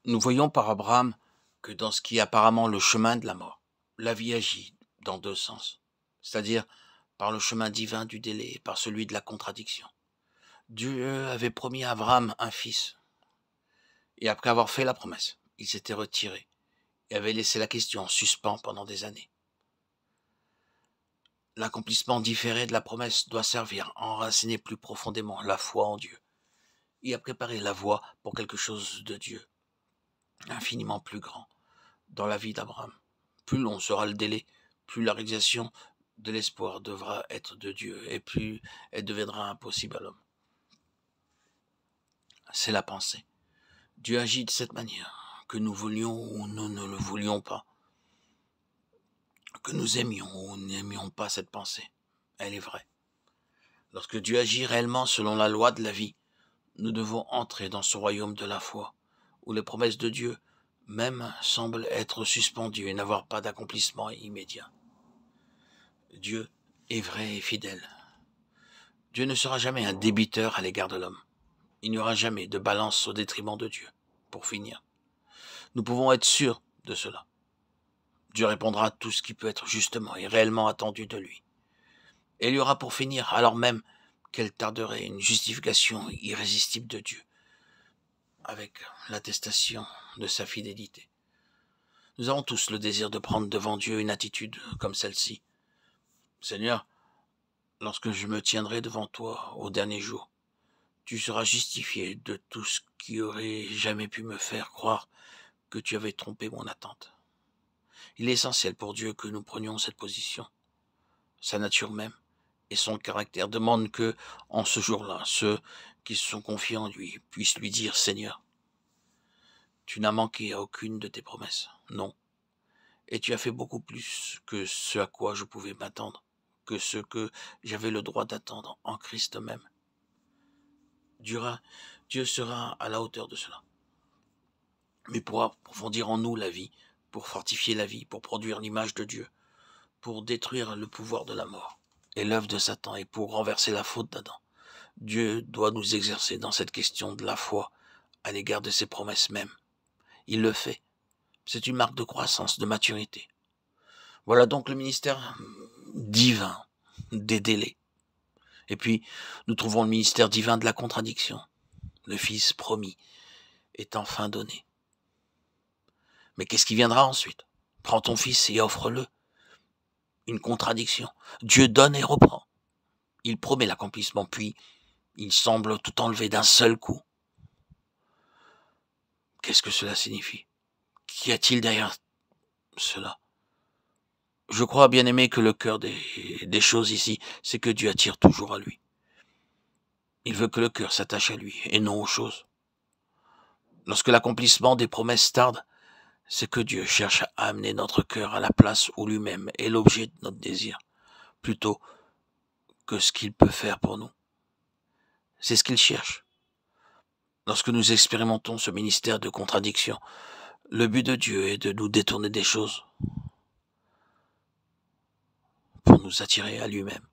Nous voyons par Abraham que dans ce qui est apparemment le chemin de la mort, la vie agit dans deux sens, c'est-à-dire par le chemin divin du délai et par celui de la contradiction. Dieu avait promis à Abraham un fils, et après avoir fait la promesse, il s'était retiré et avait laissé la question en suspens pendant des années. L'accomplissement différé de la promesse doit servir à enraciner plus profondément la foi en Dieu et à préparer la voie pour quelque chose de Dieu, infiniment plus grand, dans la vie d'Abraham. Plus long sera le délai, plus la réalisation de l'espoir devra être de Dieu et plus elle deviendra impossible à l'homme. C'est la pensée. Dieu agit de cette manière, que nous voulions ou nous ne le voulions pas, que nous aimions ou n'aimions pas cette pensée. Elle est vraie. Lorsque Dieu agit réellement selon la loi de la vie, nous devons entrer dans ce royaume de la foi, où les promesses de Dieu même semblent être suspendues et n'avoir pas d'accomplissement immédiat. Dieu est vrai et fidèle. Dieu ne sera jamais un débiteur à l'égard de l'homme. Il n'y aura jamais de balance au détriment de Dieu. Pour finir, nous pouvons être sûrs de cela. Dieu répondra à tout ce qui peut être justement et réellement attendu de lui. Et il y aura pour finir, alors même qu'elle tarderait, une justification irrésistible de Dieu, avec l'attestation de sa fidélité. Nous avons tous le désir de prendre devant Dieu une attitude comme celle-ci. Seigneur, lorsque je me tiendrai devant toi au dernier jour, tu seras justifié de tout ce qui aurait jamais pu me faire croire que tu avais trompé mon attente. Il est essentiel pour Dieu que nous prenions cette position. Sa nature même et son caractère demandent que, en ce jour-là, ceux qui se sont confiés en lui puissent lui dire « Seigneur, tu n'as manqué à aucune de tes promesses, non, et tu as fait beaucoup plus que ce à quoi je pouvais m'attendre, que ce que j'avais le droit d'attendre en Christ même. Dieu sera à la hauteur de cela. Mais pour approfondir en nous la vie, pour fortifier la vie, pour produire l'image de Dieu, pour détruire le pouvoir de la mort et l'œuvre de Satan et pour renverser la faute d'Adam, Dieu doit nous exercer dans cette question de la foi à l'égard de ses promesses mêmes. Il le fait. C'est une marque de croissance, de maturité. Voilà donc le ministère divin des délais. Et puis, nous trouvons le ministère divin de la contradiction. Le Fils promis est enfin donné. Mais qu'est-ce qui viendra ensuite? Prends ton Fils et offre-le. Une contradiction. Dieu donne et reprend. Il promet l'accomplissement, puis il semble tout enlever d'un seul coup. Qu'est-ce que cela signifie? Qu'y a-t-il derrière cela? Je crois, bien aimé, que le cœur des choses ici, c'est que Dieu attire toujours à lui. Il veut que le cœur s'attache à lui, et non aux choses. Lorsque l'accomplissement des promesses tarde, c'est que Dieu cherche à amener notre cœur à la place où lui-même est l'objet de notre désir, plutôt que ce qu'il peut faire pour nous. C'est ce qu'il cherche. Lorsque nous expérimentons ce ministère de contradiction, le but de Dieu est de nous détourner des choses pour nous attirer à lui-même.